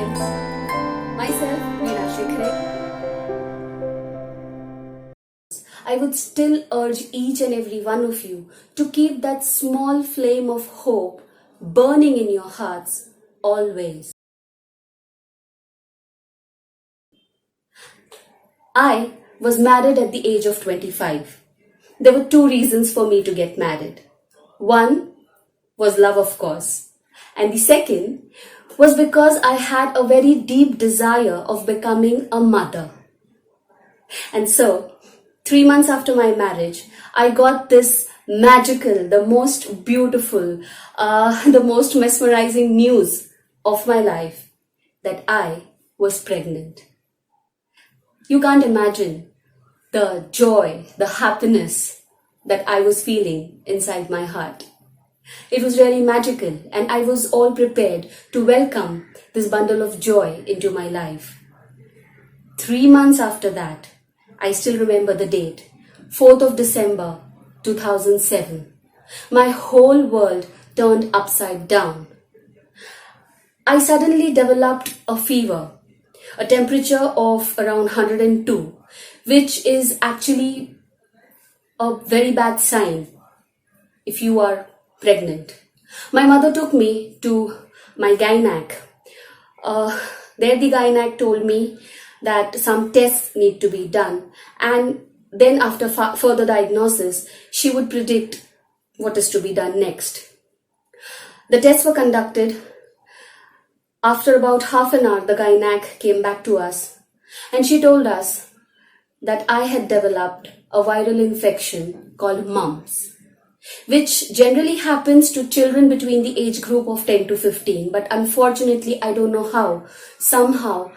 friends. Myself, Veena Shikhare. I would still urge each and every one of you to keep that small flame of hope burning in your hearts always. I was married at the age of 25. There were two reasons for me to get married. One was love, of course, and the second was because I had a very deep desire of becoming a mother. And so, 3 months after my marriage, I got this magical, the most beautiful, the most mesmerizing news of my life that I was pregnant. You can't imagine the joy, the happiness that I was feeling inside my heart. It was really magical, and I was all prepared to welcome this bundle of joy into my life. 3 months after that, I still remember the date, 4th of December 2007. My whole world turned upside down. I suddenly developed a fever, a temperature of around 102, which is actually a very bad sign if you are pregnant. My mother took me to my gynac. There the gynac told me that some tests need to be done, and then after further diagnosis, she would predict what is to be done next. The tests were conducted. After about half an hour, the gynac came back to us and she told us that I had developed a viral infection called mumps, which generally happens to children between the age group of 10 to 15. But unfortunately, I don't know how, somehow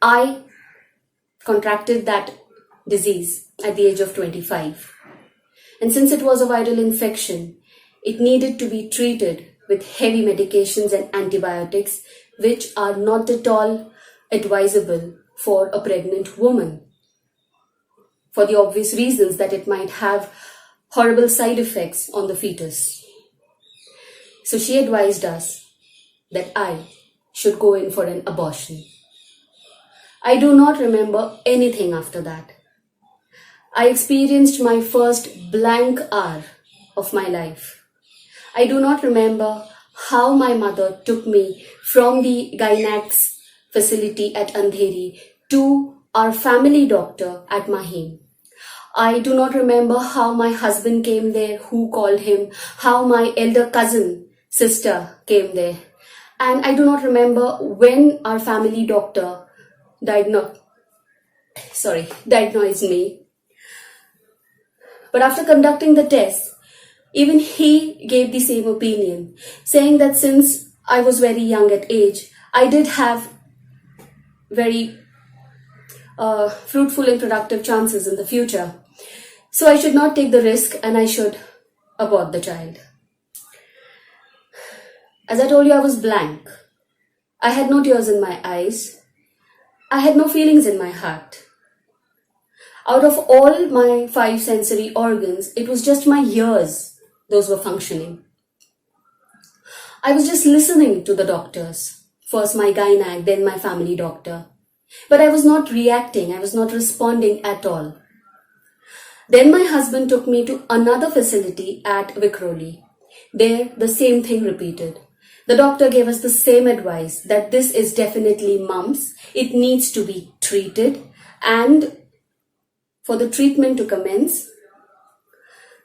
I contracted that disease at the age of 25. And since it was a viral infection, it needed to be treated with heavy medications and antibiotics, which are not at all advisable for a pregnant woman, for the obvious reasons that it might have horrible side effects on the fetus. So she advised us that I should go in for an abortion. I do not remember anything after that. I experienced my first blank hour of my life. I do not remember how my mother took me from the gynac's facility at Andheri to our family doctor at Mahim. I do not remember how my husband came there, who called him, how my elder cousin, sister came there. And I do not remember when our family doctor diagnosed me. But after conducting the test, even he gave the same opinion, saying that since I was very young at age, I did have very fruitful and productive chances in the future. So I should not take the risk and I should abort the child. As I told you, I was blank. I had no tears in my eyes. I had no feelings in my heart. Out of all my 5 sensory organs, it was just my ears. Those were functioning. I was just listening to the doctors. First my gynac, then my family doctor. But I was not reacting. I was not responding at all. Then my husband took me to another facility at Vikhroli. There, the same thing repeated. The doctor gave us the same advice that this is definitely mumps. It needs to be treated, and for the treatment to commence,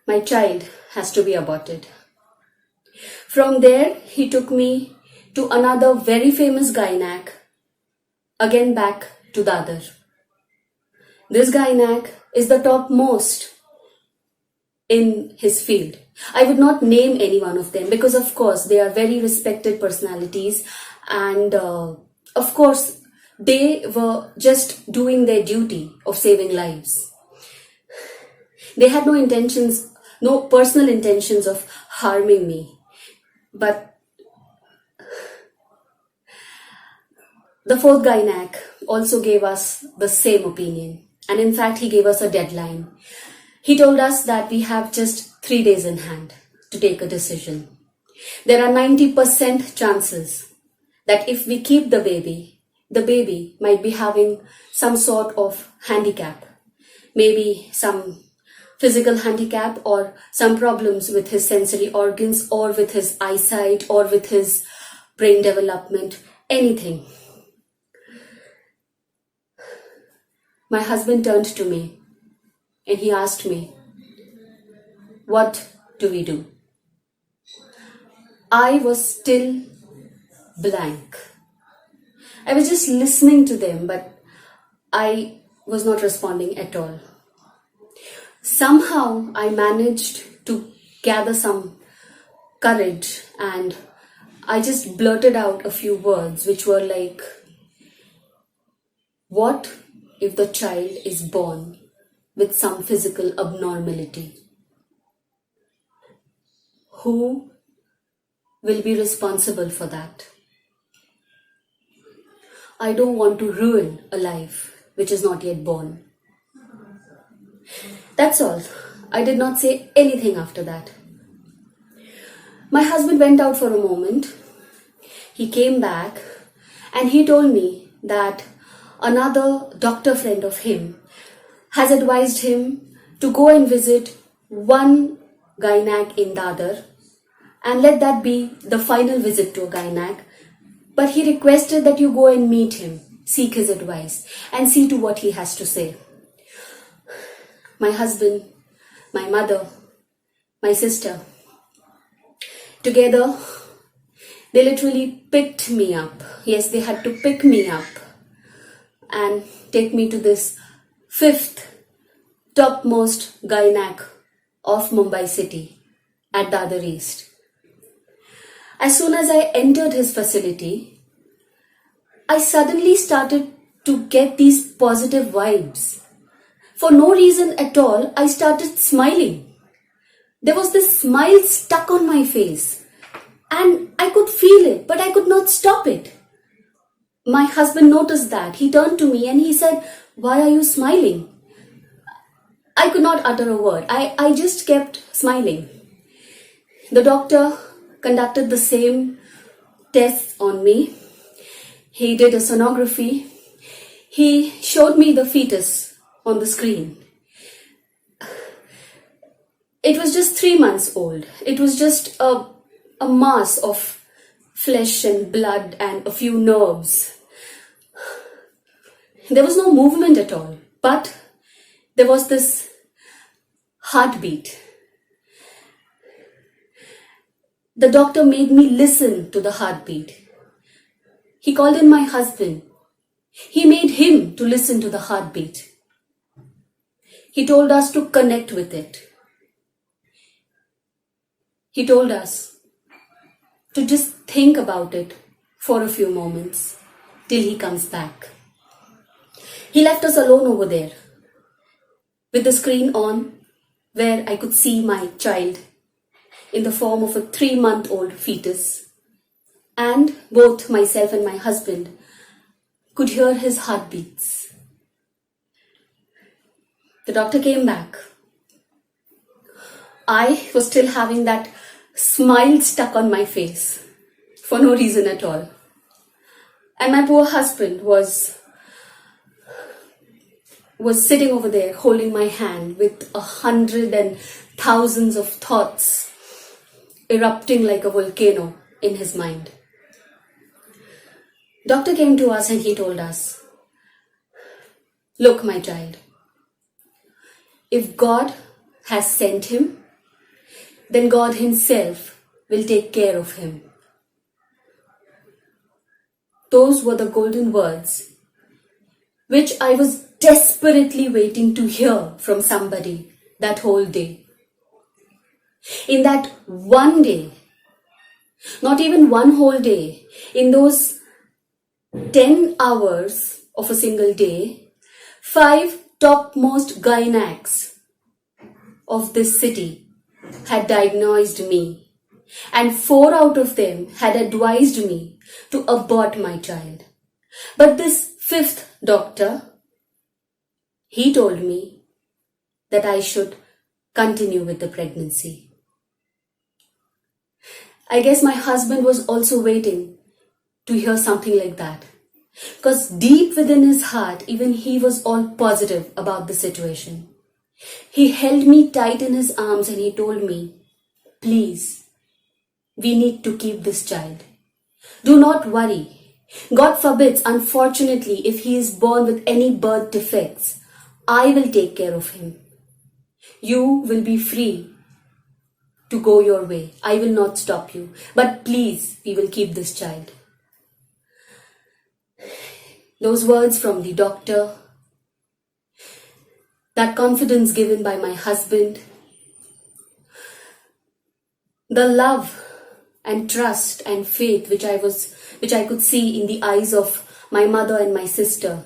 my child has to be aborted. From there, he took me to another very famous gynac, again back to Dadar. This gynac is the topmost in his field. I would not name any one of them because of course they are very respected personalities, and of course they were just doing their duty of saving lives. They had no personal intentions of harming me. But the 4th gynac also gave us the same opinion. And in fact, he gave us a deadline. He told us that we have just 3 days in hand to take a decision. There are 90% chances that if we keep the baby, the baby might be having some sort of handicap, maybe some physical handicap or some problems with his sensory organs or with his eyesight or with his brain development, anything. My husband turned to me and he asked me, "What do we do?" I was still blank. I was just listening to them, but I was not responding at all. Somehow I managed to gather some courage and I just blurted out a few words which were like, "What if the child is born with some physical abnormality? Who will be responsible for that? I don't want to ruin a life which is not yet born." That's all. I did not say anything after that. My husband went out for a moment. He came back and he told me that another doctor friend of him has advised him to go and visit one gynac in Dadar and let that be the final visit to a gynac. But he requested that you go and meet him, seek his advice and see to what he has to say. My husband, my mother, my sister, together, they literally picked me up. Yes, they had to pick me up and take me to this 5th topmost gynac of Mumbai city at Dadar East. As soon as I entered his facility, I suddenly started to get these positive vibes. For no reason at all, I started smiling. There was this smile stuck on my face and I could feel it, but I could not stop it. My husband noticed that. He turned to me and he said, "Why are you smiling?" I could not utter a word. I just kept smiling. The doctor conducted the same tests on me. He did a sonography. He showed me the fetus on the screen. It was just 3 months old. It was just a mass of flesh and blood and a few nerves. There was no movement at all, but there was this heartbeat. The doctor made me listen to the heartbeat. He called in my husband. He made him to listen to the heartbeat. He told us to connect with it. He told us to just think about it for a few moments till he comes back. He left us alone over there with the screen on where I could see my child in the form of a 3-month-old fetus, and both myself and my husband could hear his heartbeats. The doctor came back. I was still having that smile stuck on my face for no reason at all. And my poor husband was sitting over there holding my hand with 100 and thousands of thoughts erupting like a volcano in his mind. Doctor came to us and he told us, "Look, my child, if God has sent him, then God himself will take care of him." Those were the golden words which I was desperately waiting to hear from somebody that whole day. In that one day, not even one whole day, in those 10 hours of a single day, 5 topmost gynacs of this city had diagnosed me, and 4 out of them had advised me to abort my child. But this 5th doctor, he told me that I should continue with the pregnancy. I guess my husband was also waiting to hear something like that. Because deep within his heart, even he was all positive about the situation. He held me tight in his arms and he told me, please, we need to keep this child. Do not worry. God forbids, unfortunately, if he is born with any birth defects, I will take care of him. You will be free to go your way. I will not stop you. But please, we will keep this child. Those words from the doctor, that confidence given by my husband, the love and trust and faith which I could see in the eyes of my mother and my sister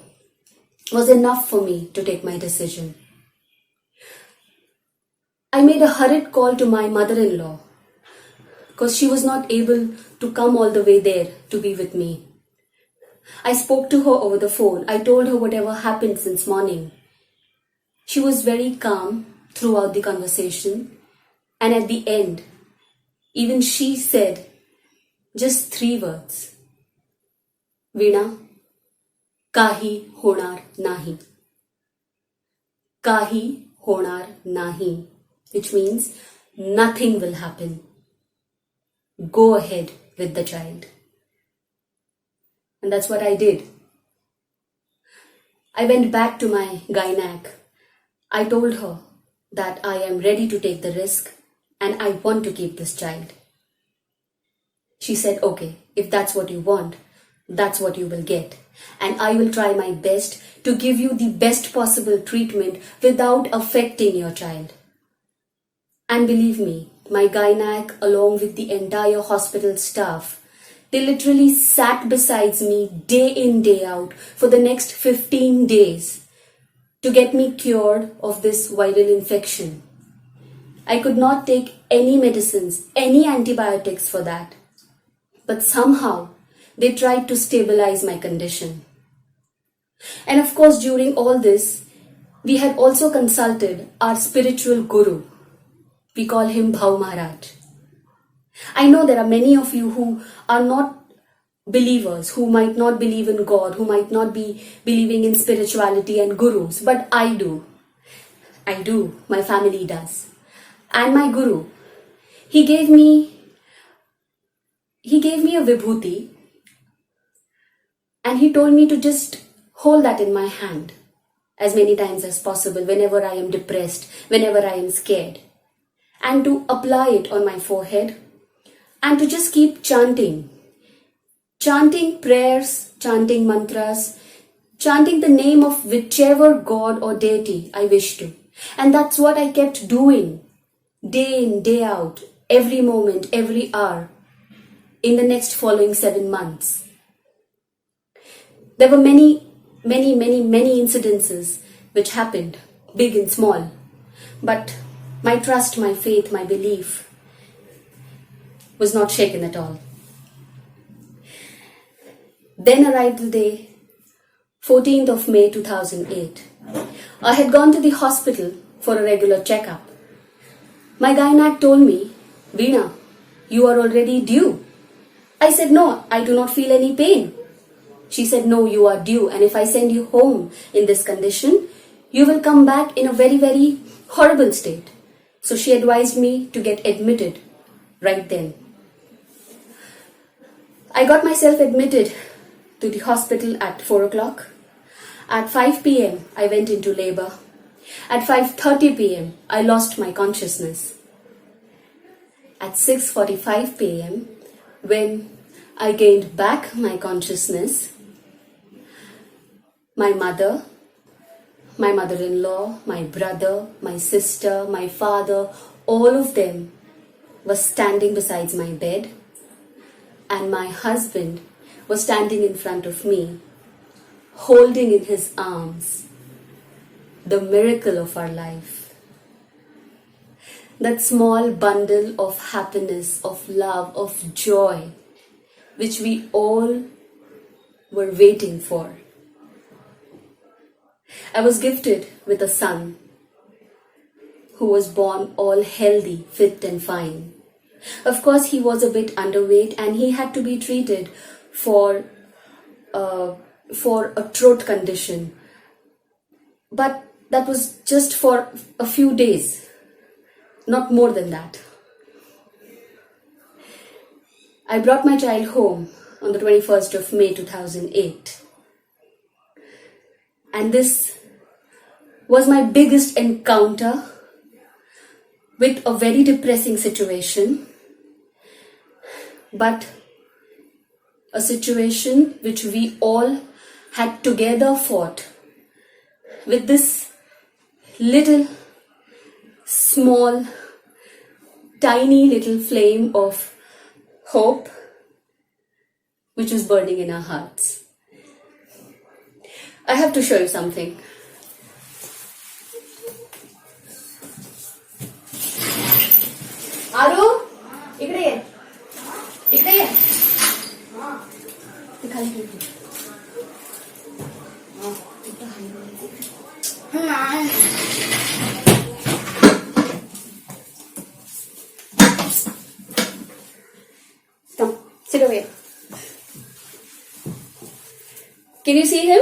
was enough for me to take my decision. I made a hurried call to my mother-in-law because she was not able to come all the way there to be with me. I spoke to her over the phone. I told her whatever happened since morning. She was very calm throughout the conversation, and at the end, even she said just 3 words. Veena, kahi honar nahi. Kahi honar nahi, which means nothing will happen. Go ahead with the child. And that's what I did. I went back to my gynac. I told her that I am ready to take the risk and I want to keep this child. She said, okay, if that's what you want, that's what you will get. And I will try my best to give you the best possible treatment without affecting your child. And believe me, my gynac along with the entire hospital staff, they literally sat beside me day in, day out for the next 15 days to get me cured of this viral infection. I could not take any medicines, any antibiotics for that. But somehow they tried to stabilize my condition. And of course, during all this, we had also consulted our spiritual guru. We call him Madsz. I know there are many of you who are not believers, who might not believe in God, who might not be believing in spirituality and gurus, but I do. I do. My family does. And my guru, he gave me a vibhuti and he told me to just hold that in my hand as many times as possible whenever I am depressed, whenever I am scared, and to apply it on my forehead and to just keep chanting prayers, chanting mantras, chanting the name of whichever God or deity I wish to. And that's what I kept doing day in, day out, every moment, every hour in the next following 7 months. There were many incidences which happened, big and small, but my trust, my faith, my belief was not shaken at all. Then arrived the day, 14th of May 2008. I had gone to the hospital for a regular checkup. My gynac told me, Veena, you are already due. I said, no, I do not feel any pain. She said, no, you are due, and if I send you home in this condition, you will come back in a very, very horrible state. So she advised me to get admitted right then. I got myself admitted to the hospital at 4 o'clock. At 5 p.m., I went into labor. At 5:30 p.m., I lost my consciousness. At 6:45 p.m., when I gained back my consciousness, my mother, my mother-in-law, my brother, my sister, my father, all of them were standing beside my bed, and my husband was standing in front of me, holding in his arms the miracle of our life. That small bundle of happiness, of love, of joy, which we all were waiting for. I was gifted with a son who was born all healthy, fit and fine. Of course, he was a bit underweight and he had to be treated for for a throat condition. But that was just for a few days, not more than that. I brought my child home on the 21st of May 2008. And this was my biggest encounter with a very depressing situation, but a situation which we all had together fought with this little, small, tiny little flame of hope which was burning in our hearts. I have to show you something. आरो इकडे ये इकडे ये खाली Come, sit over here. Can you see him?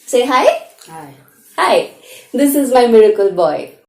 Say hi. Hi. Hi. This is my miracle boy.